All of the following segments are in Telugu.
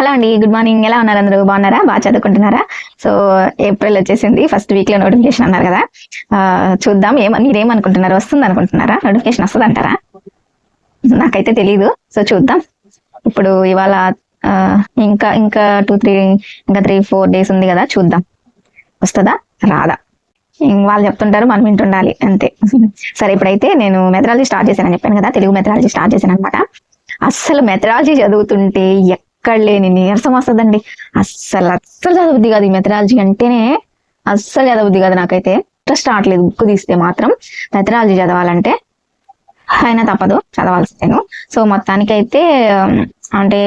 హలో అండి, గుడ్ మార్నింగ్. ఎలా ఉన్నారు? అందరూ బాగున్నారా? బాగా చదువుకుంటున్నారా? సో ఏప్రిల్ వచ్చేసింది, ఫస్ట్ వీక్ లో నోటిఫికేషన్ అన్నారు కదా. చూద్దాం. మీరేమనుకుంటున్నారు? వస్తుంది అనుకుంటున్నారా? నోటిఫికేషన్ వస్తుంది అంటారా? నాకైతే తెలియదు. సో చూద్దాం. ఇప్పుడు ఇవాళ ఇంకా ఇంకా 3-4 డేస్ ఉంది కదా, చూద్దాం వస్తుందా రాదా. వాళ్ళు చెప్తుంటారు, మనం వింటుండాలి అంతే. సరే, ఇప్పుడైతే నేను మెథడాలజీ స్టార్ట్ చేశానని చెప్పాను కదా, తెలుగు మెథడాలజీ స్టార్ట్ చేశాను అనమాట. అస్సలు మెథడాలజీ చదువుతుంటే ఎక్కడ లేని నీరసం వస్తుందండి. అస్సలు చదవద్ది కాదు. ఈ మెథడాలజీ అంటేనే అస్సలు చదవద్ది కాదు. నాకైతే ఇంట్రెస్ట్ రావట్లేదు బుక్ తీస్తే మాత్రం. మెథడాలజీ చదవాలంటే అయినా తప్పదు, చదవాల్సిందేను. సో మొత్తానికైతే అంటే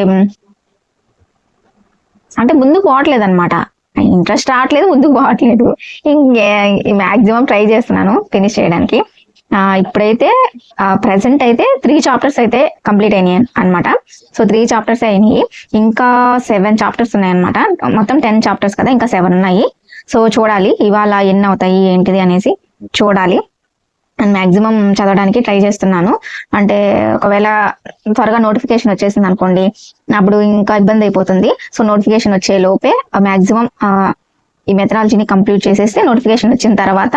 అంటే ముందుకు పోవట్లేదు అనమాట. ఇంట్రెస్ట్ రావట్లేదు, ముందుకు పోవట్లేదు. మ్యాక్సిమం ట్రై చేస్తున్నాను ఫినిష్ చేయడానికి. ఇప్పుడైతే ప్రెసెంట్ అయితే 3 చాప్టర్స్ అయితే కంప్లీట్ అయినాయి అనమాట. సో 3 చాప్టర్స్ అయినాయి, ఇంకా 7 చాప్టర్స్ ఉన్నాయి అనమాట. మొత్తం 10 చాప్టర్స్ కదా, ఇంకా 7 ఉన్నాయి. సో చూడాలి ఇవాళ ఎన్ని అవుతాయి ఏంటిది అనేసి చూడాలి. అండ్ మ్యాక్సిమం చదవడానికి ట్రై చేస్తున్నాను. అంటే ఒకవేళ త్వరగా నోటిఫికేషన్ వచ్చేసింది అనుకోండి, అప్పుడు ఇంకా ఇబ్బంది అయిపోతుంది. సో నోటిఫికేషన్ వచ్చే లోపే మ్యాక్సిమం ఈ మెథడాలజీని కంప్లీట్ చేసేస్తే నోటిఫికేషన్ వచ్చిన తర్వాత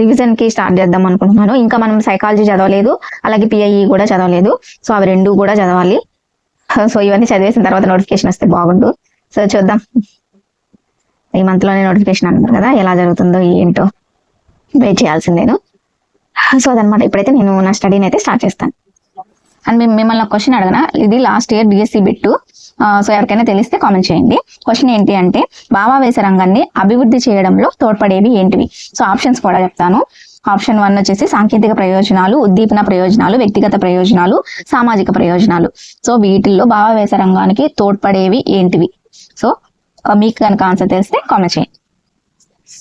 రివిజన్ కి స్టార్ట్ చేద్దాం అనుకుంటున్నాను. ఇంకా మనం సైకాలజీ చదవలేదు, అలాగే పిఐఈ కూడా చదవలేదు. సో అవి 2 కూడా చదవాలి. సో ఇవన్నీ చదివేసిన తర్వాత నోటిఫికేషన్ వస్తే బాగుండు. సో చూద్దాం. ఈ మంత్ లోనే నోటిఫికేషన్ అన్నారు కదా, ఎలా జరుగుతుందో ఏంటో వెయిట్ చేయాల్సిందేను. సో అదనమాట. ఇప్పుడైతే నేను నా స్టడీని అయితే స్టార్ట్ చేస్తాను. అండ్ మిమ్మల్ని ఒక క్వశ్చన్ అడగనా, ఇది last year DSC bit. So ఎవరికైనా తెలిస్తే కామెంట్ చేయండి. క్వశ్చన్ ఏంటి అంటే, భావావేశ రంగాన్ని అభివృద్ధి చేయడంలో తోడ్పడేవి ఏంటివి? సో ఆప్షన్స్ కూడా చెప్తాను. ఆప్షన్ 1 వచ్చేసి సాంకేతిక ప్రయోజనాలు, ఉద్దీపన ప్రయోజనాలు, వ్యక్తిగత ప్రయోజనాలు, సామాజిక ప్రయోజనాలు. సో వీటిల్లో భావావేశ రంగానికి తోడ్పడేవి ఏంటివి? సో మీకు కనుక ఆన్సర్ తెలిస్తే కామెంట్ చేయండి.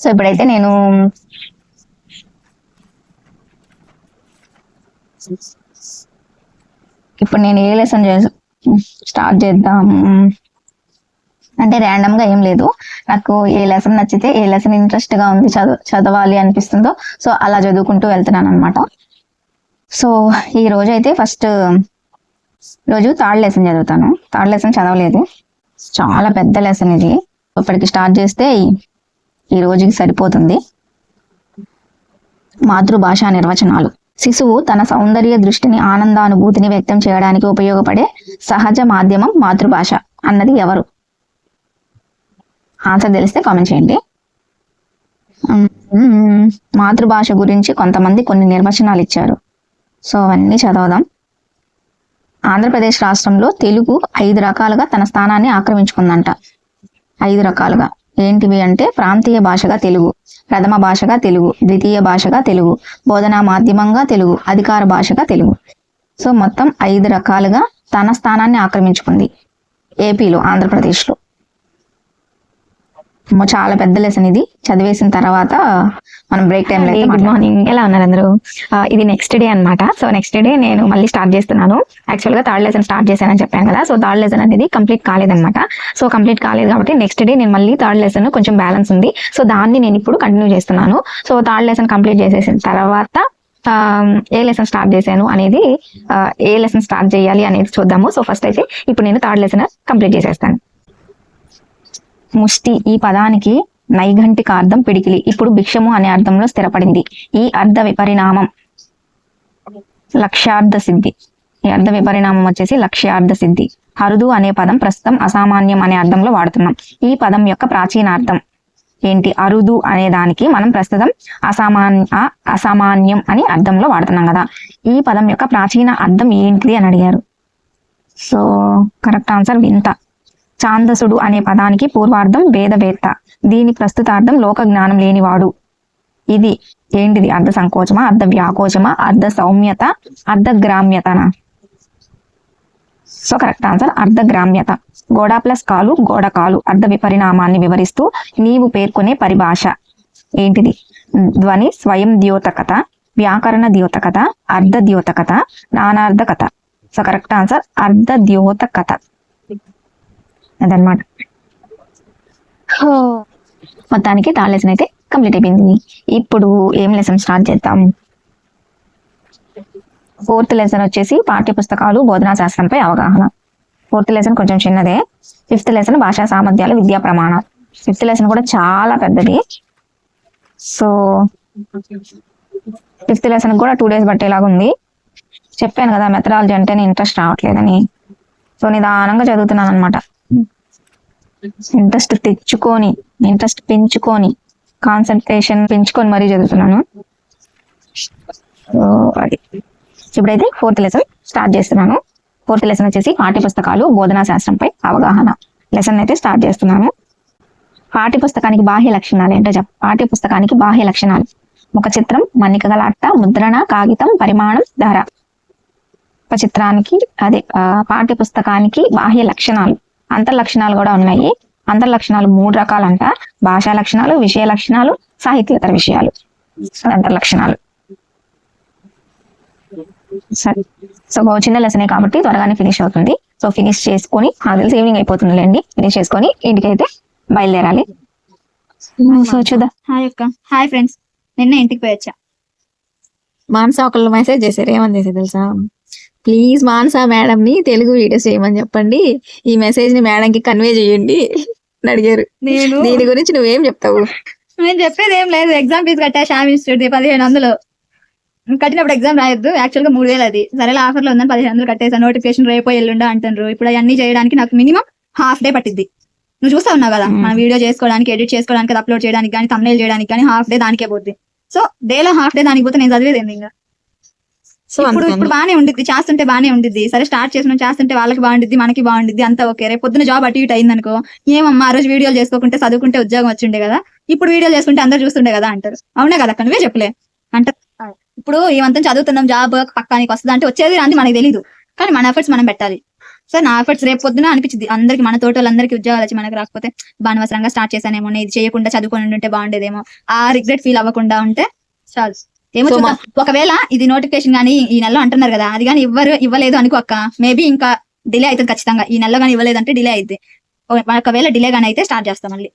సో ఇప్పుడైతే నేను ఏ లెసన్ స్టార్ట్ చేద్దాం అంటే ర్యాండమ్ గా ఏం లేదు. నాకు ఏ లెసన్ నచ్చితే, ఏ లెసన్ ఇంట్రెస్ట్ గా ఉంది, చదవాలి అనిపిస్తుందో సో అలా చదువుకుంటూ వెళ్తున్నాను అనమాట. సో ఈ రోజు అయితే ఫస్ట్ రోజు 3rd లెసన్ చదువుతాను. 3rd లెసన్ చదవలేదు, చాలా పెద్ద లెసన్ ఇది. ఇప్పటికి స్టార్ట్ చేస్తే ఈ రోజుకి సరిపోతుంది. మాతృభాష నిర్వచనాలు. శిశువు తన సౌందర్య దృష్టిని, ఆనందానుభూతిని వ్యక్తం చేయడానికి ఉపయోగపడే సహజ మాధ్యమం మాతృభాష అన్నది ఎవరు? ఆన్సర్ తెలిస్తే కామెంట్ చేయండి. మాతృభాష గురించి కొంతమంది కొన్ని నిర్వచనాలు ఇచ్చారు. సో అవన్నీ చదవదాం. ఆంధ్రప్రదేశ్ రాష్ట్రంలో తెలుగు 5 రకాలుగా తన స్థానాన్ని ఆక్రమించుకుందంట. 5 రకాలుగా ఏంటివి అంటే, ప్రాంతీయ భాషగా తెలుగు, ప్రథమ భాషగా తెలుగు, ద్వితీయ భాషగా తెలుగు, బోధనా మాధ్యమంగా తెలుగు, అధికార భాషగా తెలుగు. సో మొత్తం 5 రకాలుగా తన స్థానాన్ని ఆక్రమించుకుంది ఏపీలో, ఆంధ్రప్రదేశ్లో. చాలా పెద్ద లెసన్ ఇది. చదివేసిన తర్వాత మనం బ్రేక్ టైం. గుడ్ మార్నింగ్, ఎలా ఉన్నారు అందరూ? ఇది నెక్స్ట్ డే అనమాట. సో నెక్స్ట్ డే నేను మళ్ళీ స్టార్ట్ చేస్తున్నాను. యాక్చువల్గా 3rd లెసన్ స్టార్ట్ చేశానని చెప్పాను కదా. సో 3rd లెసన్ అనేది కంప్లీట్ కాలేదనమాట. సో కంప్లీట్ కాలేదు కాబట్టి నెక్స్ట్ డే నేను మళ్ళీ 3rd లెసన్ కొంచెం బ్యాలెన్స్ ఉంది. సో దాన్ని నేను ఇప్పుడు కంటిన్యూ చేస్తున్నాను. సో 3rd లెసన్ కంప్లీట్ చేసేసిన తర్వాత ఏ లెసన్ స్టార్ట్ చేశాను అనేది, ఏ లెసన్ స్టార్ట్ చేయాలి అనేది చూద్దాము. సో ఫస్ట్ అయితే ఇప్పుడు నేను 3rd లెసన్ కంప్లీట్ చేసేస్తాను. ముష్టి ఈ పదానికి నైఘంటిక అర్థం పిడికిలి. ఇప్పుడు భిక్షము అనే అర్థంలో స్థిరపడింది. ఈ అర్థ విపరిణామం లక్ష్యార్థ సిద్ధి. ఈ అర్థ విపరిణామం వచ్చేసి లక్ష్యార్థ సిద్ధి. అరుదు అనే పదం ప్రస్తుతం అసామాన్యం అనే అర్థంలో వాడుతున్నాం. ఈ పదం యొక్క ప్రాచీనార్థం ఏంటి? అరుదు అనే దానికి మనం ప్రస్తుతం అసామాన్యం అని అర్థంలో వాడుతున్నాం కదా. ఈ పదం యొక్క ప్రాచీన అర్థం ఏంటిది అని అడిగారు. సో కరెక్ట్ ఆన్సర్ వింత. ఛాందసుడు అనే పదానికి పూర్వార్థం వేదవేత్త, దీని ప్రస్తుతార్థం లోక జ్ఞానం లేనివాడు. ఇది ఏంటిది? అర్ధ సంకోచమా, అర్ధ వ్యాకోచమా, అర్ధ సౌమ్యత, అర్ధ గ్రామ్యతనా? సో కరెక్ట్ ఆన్సర్ అర్ధ గ్రామ్యత. గోడ ప్లస్ కాలు, గోడ కాలు. అర్ధ విపరిణామాన్ని వివరిస్తూ నీవు పేర్కొనే పరిభాష ఏంటిది? ధ్వని స్వయం ద్యోతకత, వ్యాకరణ ద్యోతకత, అర్ధ ద్యోతకత, నానార్థకత. సో కరెక్ట్ ఆన్సర్ అర్ధ ద్యోతకత అదనమాట. మొత్తానికి 3rd లెసన్ అయితే కంప్లీట్ అయిపోయింది. ఇప్పుడు ఏం లెసన్ స్టార్ట్ చేద్దాం? 4th లెసన్ వచ్చేసి పాఠ్య పుస్తకాలు, బోధనా శాస్త్రంపై అవగాహన. 4th లెసన్ కొంచెం చిన్నదే. 5th లెసన్ భాషా సామర్థ్యాలు విద్యా ప్రమాణాలు. 5th లెసన్ కూడా చాలా పెద్దది. సో 5th లెసన్ కూడా 2 days పట్టేలాగా ఉంది. చెప్పాను కదా మెథడాలజీ అంటేనే ఇంట్రెస్ట్ రావట్లేదని. సో నిదానంగా చదువుతున్నాను అనమాట. ఇంట్రెస్ట్ పెంచుకొని కాన్సన్ట్రేషన్ పెంచుకొని మరీ చదువుతున్నాను. సో అది ఇప్పుడైతే 4th లెసన్ స్టార్ట్ చేస్తున్నాను. 4th లెసన్ వచ్చేసి పాఠ్యపుస్తకాలు బోధనా శాస్త్రంపై అవగాహన లెసన్ అయితే స్టార్ట్ చేస్తున్నాను. పాఠ్యపుస్తకానికి బాహ్య లక్షణాలు ఏంటో పాఠ్యపుస్తకానికి బాహ్య లక్షణాలు: ముఖ చిత్రం, మన్నిక గల అట్ట, ముద్రణ, కాగితం, పరిమాణం, ధర. ఒక చిత్రానికి పాఠ్యపుస్తకానికి బాహ్య లక్షణాలు, అంతర్లక్షణాలు కూడా ఉన్నాయి. అంతర్లక్షణాలు 3 రకాలంట: భాషా లక్షణాలు, విషయ లక్షణాలు, సాహిత్యేతర విషయాలు. అంతర్లక్షణాలు. సరే, సో చిన్న లెసనే కాబట్టి త్వరగానే ఫినిష్ అవుతుంది. సో ఫినిష్ చేసుకొని నాకు తెలిసి ఈవినింగ్ అయిపోతుందిలేండి. ఫినిష్ చేసుకొని ఇంటికి అయితే బయలుదేరాలి. సో చూద్దాం. హాయ్ ఫ్రెండ్స్, నిన్న ఇంటికి పోయొచ్చా. మానస ఒకళ్ళు మెసేజ్ చేశారు. ఏమని చేశారు తెలుసా? ప్లీజ్ మానస మేడం ని తెలుగు వీడియోస్ చేయమని చెప్పండి, ఈ మెసేజ్ ని మేడం కి కన్వే చేయండి అని అడిగారు. దీని గురించి నువ్వేం చెప్తావు? నేను చెప్పేది ఏం లేదు. ఎగ్జామ్ ఫీజు కట్టా షామ్ ఇన్స్టిట్యూట్ 1500. కట్టినప్పుడు ఎగ్జామ్ రాయొద్దు, యాక్చువల్ గా 3000 అది. సరేలా ఆఫర్ లో ఉందని 1500 కట్టేసా. నోటిఫికేషన్ రేపో ఎల్లుండో అంటారు. ఇప్పుడు అవన్నీ చేయడానికి నాకు మినిమం హాఫ్ డే పట్టిద్ది. నువ్వు చూస్తా ఉన్నావు కదా, మన వీడియో చేసుకోవడానికి, ఎడిట్ చేసుకోవడానికి, అప్లోడ్ చేయడానికి కానీ, thumbnail చేయడానికి కానీ హాఫ్ డే దానికే పోద్ది. సో డేలో హాఫ్ డే దానికి పోతే నేను చదివేది ఏంది ఇంకా. సో ఇప్పుడు బానే ఉండిద్ది, చేస్తుంటే బానే ఉండిద్ది. సరే స్టార్ట్ చేసిన చేస్తుంటే వాళ్ళకి బాగుండిద్ది, మనకి బాగుండిద్ది, అంతా ఓకే. రేపు పొద్దున జాబ్ అటు ఇటు అయిందనుకో, ఏమమ్మా ఆ రోజు వీడియోలు చేసుకోకుంటే చదువుకుంటే ఉద్యోగం వచ్చిండే కదా, ఇప్పుడు వీడియోలు చేసుకుంటే అందరు చూస్తుండే కదా అంటారు. అవునే కదా, నువ్వే చెప్పలే అంటే. ఇప్పుడు ఏమంతా చదువుతున్నాం, జాబ్ పక్కానికి వస్తుంది అంటే వచ్చేది రాంది మనకి తెలీదు, కానీ మన ఎఫర్ట్స్ మనం పెట్టాలి. సో నా ఎఫర్ట్స్ రేపు పొద్దున అనిపించింది అందరికి, మన తోట వాళ్ళందరికీ ఉద్యోగాలు వచ్చి మనకు రాకపోతే అనవసరంగా స్టార్ట్ చేశానేమో, ఇది చేయకుండా చదువుకొని ఉంటే బాగుండేదేమో, ఆ రిగ్రెట్ ఫీల్ అవ్వకుండా ఉంటే చాలు. ఏమో చూద్దాం. ఒకవేళ ఇది నోటిఫికేషన్ గానీ ఈ నెలలో అంటున్నారు కదా, అది కానీ ఇవ్వలేదు అనుకో అక్క, మేబీ ఇంకా డిలే అవుతుంది ఖచ్చితంగా. ఈ నెలలో కానీ ఇవ్వలేదంటే డిలే అయితే, ఒకవేళ డిలే గానీ అయితే స్టార్ట్ చేస్తాం మళ్ళీ.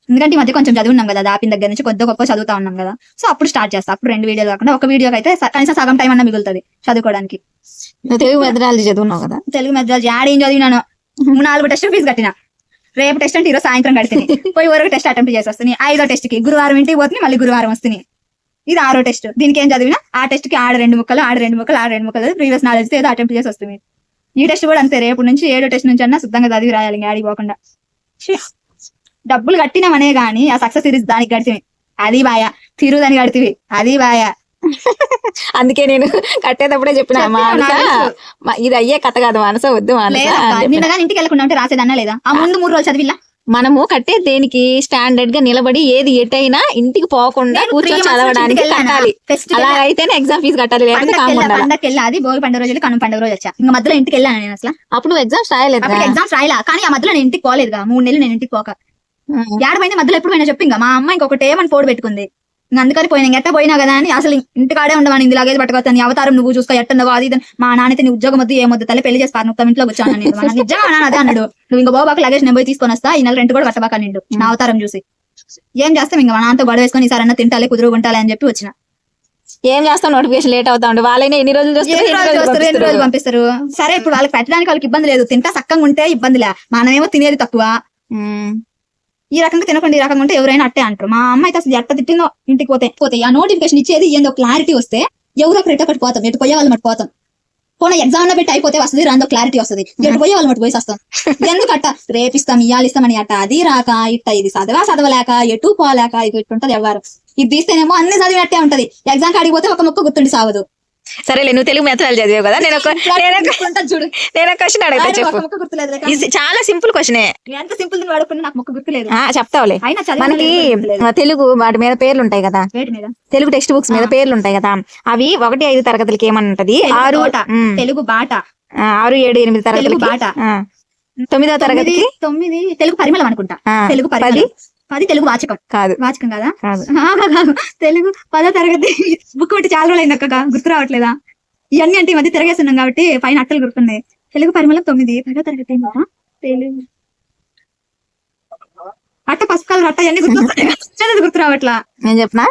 ఎందుకంటే ఈ మధ్య కొంచెం చదువున్నాం కదా, దాపిన దగ్గర నుంచి కొద్ది గొప్ప చదువుతా ఉన్నాం కదా. సో అప్పుడు స్టార్ట్ చేస్తాం. అప్పుడు 2 వీడియోలు కాకుండా ఒక వీడియోకి అయితే కనీసం సగం టైం అన్న మిగులుతుంది చదువుకోవడానికి. తెలుగు మెథడాలజీ చదువున్నావు కదా? తెలుగు మెథడాలజీ ఏం చదివినాను. 4 టెస్ట్ ఫీజు కట్టిన. రేపు టెస్ట్ అంటే ఈరోజు సాయంత్రం కడితే పోయి వరకు టెస్ట్ అటెంప్ట్ చేసి వస్తుంది. 5వ టెస్ట్ కి గురువారం ఇంటికి పోతుంది, మళ్ళీ గురువారం వస్తుంది. ఇది 6వ టెస్ట్. దీనికి ఏం చదివినా ఆ టెస్ట్ కి 2 ముక్కలు ప్రీవియస్ నాలెడ్జ్ ఏదో అటెంప్ట్ చేసి వస్తుంది. ఈ టెస్ట్ కూడా అంతే. రేపు నుంచి 7వ టెస్ట్ నుంచి అన్నా శుద్ధంగా చదివి రాయాలి, ఇంకా ఆడికి పోకుండా. డబ్బులు కట్టినామనే గానీ ఆ సక్సెస్ సిరీస్ దానికి కడితే అది బాయా, తిరుదని కడితే అది బాయా. అందుకే నేను కట్టేటప్పుడే చెప్పిన ఇది అయ్యే కథ కాదు మానస, వద్దు మానస. నిన్న కానీ ఇంటికి వెళ్ళకుండా ఉంటే రాసేదన్నా లేదా? ఆ ముందు 3 రోజులు చదివిలా. మనము కట్టే దేనికి స్టాండర్డ్ గా నిలబడి ఏది ఎటైనా ఇంటికి పోకుండా కూర్చొని చదవడానికి కట్టాలి. అలా అయితేనే ఎగ్జామ్ ఫీజు కట్టాలి. పండగకి వెళ్ళి భోగి పండుగ రోజులు, కనుమ పండుగ రోజు వచ్చా. ఇంకా మధ్యలో ఇంటికి వెళ్ళాను నేను అసలు. అప్పుడు ఎగ్జామ్స్ రాయలేదు. ఎగ్జామ్స్ రాయలా, కానీ ఆ మధ్యలో నేను ఇంటికి పోలేదుగా. 3 నెలలు నేను ఇంటికి పోక ఏడమైంది మధ్యలో ఎప్పుడు పోయినా చెప్పి. ఇంకా మా అమ్మ ఇంకొకటి ఏమని పోడు పెట్టుకుంది. ఇంకా అందుకని పోయినా, ఎట్ట పోయినా కదా అని. అసలు ఇంటికాడే ఉండవని ఇది లగేజ్ పట్టుకోవద్దని, అవతారం నువ్వు చూసుకో ఎట్టండవో అది ఇది. మా నాన్నైతే నీ ఉద్యోగం వద్దు ఏమొద్దు తల్లి, పెళ్లి చేసి నువ్వు ఇంట్లో కూర్చోను. నిజంగా నాన్న అదే అన్నాడు. నువ్వు ఇంకా బాబాకు లగేజ్ నేను పోయి తీసుకొని వస్తా, ఈ నెల రెంట్ కూడా కట్టబాక నిండు నా అవతారం చూసి. ఏం చేస్తాం ఇంకా, మా నాన్నతో గొడవ వేసుకొని ఈసారి అన్న తింటాలి కుదురుగుంటాలి అని చెప్పి వచ్చిన. ఏం చేస్తాం, నోటిఫికేషన్ లేట్ అవుతా ఉండే వాళ్ళైనా ఎన్ని రోజులు పంపిస్తారు. సరే ఇప్పుడు వాళ్ళకి పెట్టడానికి వాళ్ళకి ఇబ్బంది లేదు, తింటా సక్కంగా ఉంటే ఇబ్బందిలే. మనమేమో తినేది తక్కువ. ఈ రకంగా తినకుండా ఈ రకంగా ఉంటే ఎవరైనా అట్టే అంటారు. మా అమ్మ అయితే అసలు ఎట్ట తిట్టిందో. ఇంటికి పోతే ఆ నోటిఫికేషన్ ఇచ్చేది ఏందో క్లారిటీ వస్తే ఎవరో ఒకరు ఎట్ట పోతాం, ఎటు పోయే వాళ్ళు మట్టు పోతాం. పోనీ ఎగ్జామ్ లో పెట్టి అయిపోతే వస్తుంది, రాందో క్లారిటీ వస్తుంది, ఎటు పోయే వాళ్ళు మట్టు పోయి వస్తాం. ఎందుకట్ట రేపిస్తాం ఇయ్యాలిస్తామని అట్ట అది రాక ఇట్ట ఇది చదవలేక ఎటు పోలేక ఇది ఇట్టుంటది. ఎవరు ఇది తీస్తేనేమో అన్ని చదివినట్టే ఉంటది, ఎగ్జామ్ కాడికి పోతే ఒక ముక్క గుర్తుండి సావదు. సరేలే, నువ్వు తెలుగు మెథడాలజీ చదివావు కదా, నేను క్వశ్చన్ అడుగుతా చెప్పు. చాలా సింపుల్ క్వశ్చన్. ఎంత సింపుల్ నాకు మొక్క గుర్తులేదు. చెప్తావులే. మనకి తెలుగు వాటి మీద పేర్లు ఉంటాయి కదా, తెలుగు టెక్స్ట్ బుక్స్ మీద పేర్లు ఉంటాయి కదా, అవి 1-5 తరగతులకి ఏమంటది? 6 తెలుగు బాట, 6, 7, 8 తరగతులకి బాట, 9వ తరగతికి 9 తెలుగు పరిమళం అనుకుంటా, తెలుగు 10 తెలుగు వాచకం. వాచకం కదా, తెలుగు 10వ తరగతి బుక్ పెట్టి చాలా రోజులు అయింది అక్క, గుర్తు రావట్లేదా? ఇవన్నీ అంటే ఈ మధ్య తిరగేస్తున్నాం కాబట్టి పైన అట్టలు గుర్తున్నాయి. తెలుగు పరిమళం 9 10వ తరగతి తెలుగు అట్ట పసుపు కలర్ అట్ట అన్ని గుర్తు రావట్లా. నేను చెప్పనా?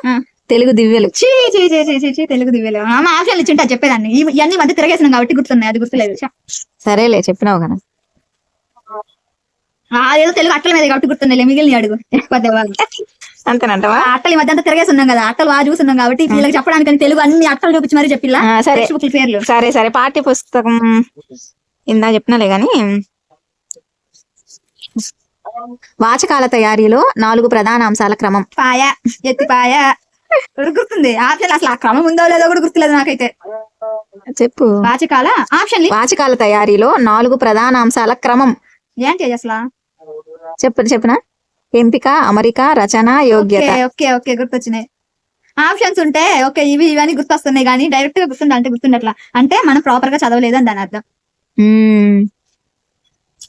తెలుగు దివ్యలు. చీ చీ చీ చీ చీ చీ తెలుగు దివ్యలు మా ఆప్షన్లు ఇచ్చింటే చెప్పేదాన్ని ఇవన్నీ మధ్య తిరగేసినాం కాబట్టి గుర్తున్నాయి, అది గుర్తులేదు. సరేలే చెప్పినావు కదా. అదేదో తెలుగు అట్టల మీద కాబట్టి గుర్తున్నాయి, మిగిలిన అడుగు అంతేనంటవా? అట్టలు ఈ మధ్య అంతా తిరగేస్తున్నాం కదా, అట్టలు బాగా చూస్తున్నాం కాబట్టి వీళ్ళకి చెప్పడానికి తెలుగు అన్ని అట్టలు చూపించి మరీ చెప్పిల్లా. సరే బుక్ల పేర్లు సరే సరే పాఠ్య పుస్తకం ఇందా చెప్పినాలే గాని, వాచకాల తయారీలో 4 ప్రధాన అంశాల క్రమం. పాయ ఎత్తిపాయ గుర్తుంది. ఆప్షన్ అసలు ఆ క్రమం ఉందో లేదో కూడా గుర్తులేదు నాకైతే. చెప్పు. వాచకాల ఆప్షన్ వాచకాల తయారీలో 4 ప్రధాన అంశాల క్రమం ఏంటి అసలు? చెప్పనా? ఎంపిక, అమరిక, రచన, యోగ్యత. ఓకే ఓకే గుర్తొచ్చినాయి. ఆప్షన్స్ ఉంటే ఓకే ఇవన్నీ గుర్తొస్తున్నాయి కానీ డైరెక్ట్ గా గుర్తుండే గుర్తుండట్లా అంటే మనం ప్రాపర్ గా చదవలేదు అని దాని అర్థం.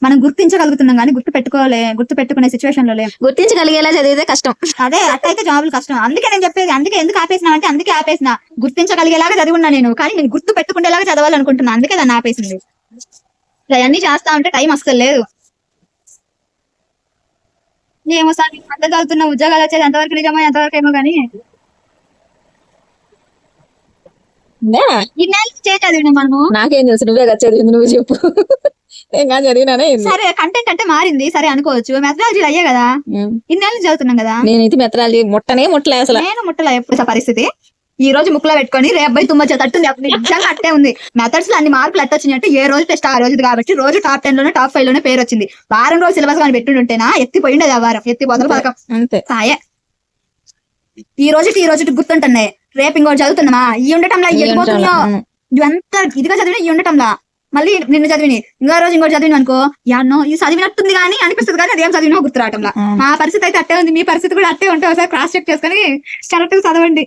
మనం గుర్తించగలుగుతున్నాం కానీ గుర్తు పెట్టుకునే సిచ్యువేషన్ లో లేము. గుర్తించగలిగేలా చదివితే కష్టం. అదే అట్టయితే జాబులు కష్టం. అందుకే నేను చెప్పేది, అందుకే ఎందుకు ఆపేసినా అంటే అందుకే ఆపేసిన. గుర్తించగలిగేలాగా చదివి ఉన్నా నేను, కానీ నేను గుర్తు పెట్టుకునేలాగా చదవాలనుకుంటున్నా, అందుకే దాన్ని ఆపేసింది. అవన్నీ చేస్తా ఉంటే టైం అస్సలు లేదు. ఏమో సార్ అంత చదువుతున్న ఉద్యోగాలు వచ్చేది ఎంతవరకు నిజమో ఎంతవరకు ఏమో కానీ ఇన్నేళ్ళు చదివినా మనము. నాకేం తెలుసు, నువ్వే కదా చదివింది, నువ్వు చెప్పు. నేను కానీ చదివినానే. సరే కంటెంట్ అంటే మారింది సరే అనుకోవచ్చు, మెథడాలజీలు అయ్యే కదా, ఇన్నేళ్ళు చదువుతున్నాం కదా. నేనైతే మెథడాలజీ ముట్టలే అసలు. నేను ముట్టలే ఎప్పుడు పరిస్థితి. ఈ రోజు ముక్కులో పెట్టుకొని రేపు తుమ్మచ్చే తట్టుంది అప్పుడు నిజంగా అట్టే ఉంది. మెథడ్స్ లో అన్ని మార్కులు ఎట్టొచ్చినట్టు ఏ రోజు టెస్ట్ ఆ రోజు కాబట్టి రోజు టాప్ 10 లోనే టాప్ 5 లోనే పేరు వచ్చింది. వారం రోజు సిలబస్ కానీ పెట్టుంటేనా ఎత్తిపోయిండేది ఆ వారం, ఎత్తి బదులు పథకం అంతే. సాయే ఈ రోజు గుర్తుంటున్నాయి, రేపు ఇంకోటి చదువుతున్నామా ఈ ఉండటంలా ఎడిపోతున్నావు ఇవంతా ఇదిగా చదివిన ఈ ఉండటంలా మళ్ళీ నిన్ను చదివిని ఇంకో రోజు ఇంకోటి చదివిన అనుకో యాన్నో ఇది చదివినట్టుంది కానీ అనిపిస్తుంది కానీ అదేం చదివినా గుర్తు రావటంలా. మా పరిస్థితి అయితే అట్టే ఉంది, మీ పరిస్థితి కూడా అట్టే ఉంటే ఒకసారి క్రాస్ చెక్ చేసుకుని కరెక్ట్ చదవండి.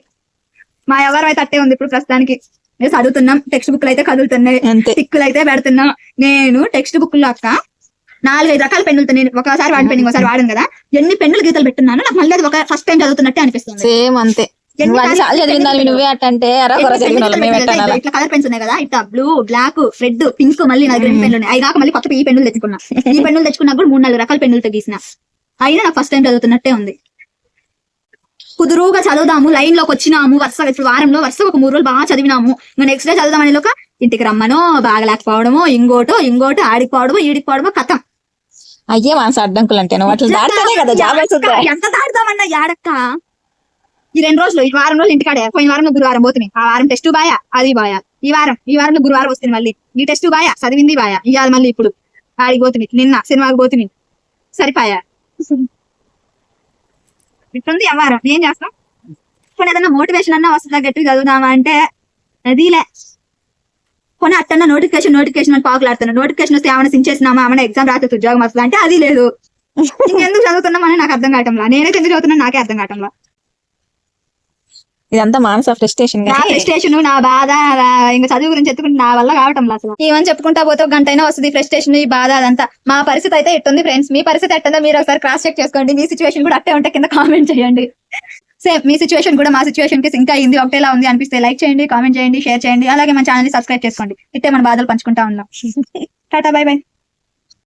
మా ఎవరు అయితే అట్టే ఉంది ఇప్పుడు ప్రస్తుతానికి. మేము చదువుతున్నాం, టెక్స్ట్ బుక్లు అయితే కదులుతున్నాయి, టిక్కులు అయితే పెడుతున్నాం. నేను టెక్స్ట్ బుక్ లో అక్క 4-5 రకాల పెన్నులతో నేను ఒకసారి వాడి పెన్ను ఒకసారి వాడను కదా, ఎన్ని పెన్నులు గీతలు పెట్టున్నాను నాకు మళ్ళీ అది ఒక ఫస్ట్ టైం చదువుతున్నట్టే అనిపిస్తుంది. సేమ్ అంతే. నువ్వే అట్టంటే ఇట్లా కలర్ పెన్స్ ఉన్నాయి కదా, ఇట్లా బ్లూ బ్లాక్ రెడ్ పింక్, మళ్ళీ నాకు 2 పెన్నులు ఉన్నాయి. అవి కాక మళ్ళీ కొత్త ఈ పెన్నులు తెచ్చుకున్నా. ఈ పెన్నులు తెచ్చుకున్నా కూడా 3-4 రకాల పెన్నులతో గీసిన, అయినా నాకు ఫస్ట్ టైం చదువుతున్నట్టే ఉంది. కుదురుగా చదువుదాము, లైన్ లోకి వచ్చినాము, వరుసగా ఇప్పుడు వారంలో వరుసగా ఒక 3 రోజులు బాగా చదివినాము, ఇంకా నెక్స్ట్ డే చదువుదామని లోక ఇంటికి రమ్మనో బాగా లేకపోవడమో ఇంకోటో ఆడిపోవడమో ఈడిపోవడమో కథం. అయ్యే మనసు అడ్డంకులు అంటే ఎంత దాడదామన్నా యాడక్క. ఈ 2 రోజులు ఈ వారం రోజులు ఇంటికాడే, పోయిన వారం గురువారం పోతున్నాయి, ఆ వారం టెస్ట్ బాయా అది బాయా, ఈ వారంలో గురువారం వస్తుంది, మళ్ళీ ఈ టెస్ట్ బాయా చదివింది బాయా, ఇవాళ మళ్ళీ ఇప్పుడు ఆడికి పోతుంది, నిన్న సినిమాకి పోతుంది, సరిపాయా ఇట్లుంది వ్యవహారం. ఏం చేస్తాం? కొన్ని ఏదన్నా మోటివేషన్ అన్నా వస్తుందా గట్టిగా చదువుదామా అంటే అదిలే. కొన్ని అట్టన్నా నోటిఫికేషన్ అని పాకులాడుతున్నా, నోటిఫికేషన్ వస్తే ఏమైనా సించేసినామా ఏమైనా ఎగ్జామ్ రాస్తే ఉద్యోగం వస్తుందా అంటే అది లేదు. ఇంకెందుకు చదువుతున్నామని నాకు అర్థం కావటంలా, నేనైతే ఎందుకు చదువుతున్నా నాకే అర్థం కావటంలా. ఇదంతా మానస ఫ్రస్ట్రేషన్, నా బాధ, ఇంకా చదువు గురించి ఎత్తుకుంటే నా వల్ల కావటం అసలు. ఏమని చెప్పుకుంటా పోతే ఒక గంట అయినా వస్తుంది ఫ్రస్ట్రేషన్, ఈ బాధ అదంతా. మా పరిస్థితి అయితే ఎట్టుంది ఫ్రెండ్స్, మీ పరిస్థితి ఎట్టుందో మీరు ఒకసారి క్రాస్ చెక్ చేసుకోండి. మీ సిచ్యువేషన్ కూడా అట్టే ఉంటే కింద కామెంట్ చేయండి. సేమ్ మీ సిచ్యువేషన్ కూడా మా సిచ్యువేషన్ కి ఇంకా ఇది ఒకటేలా ఉంది అనిపిస్తే లైక్ చేయండి, కామెంట్ చేయండి, షేర్ చేయండి, అలాగే మన ఛానల్ ని సబ్స్క్రైబ్ చేసుకోండి. ఇట్టే మన బాధలు పంచుకుంటా ఉన్నాం. Tata bye by.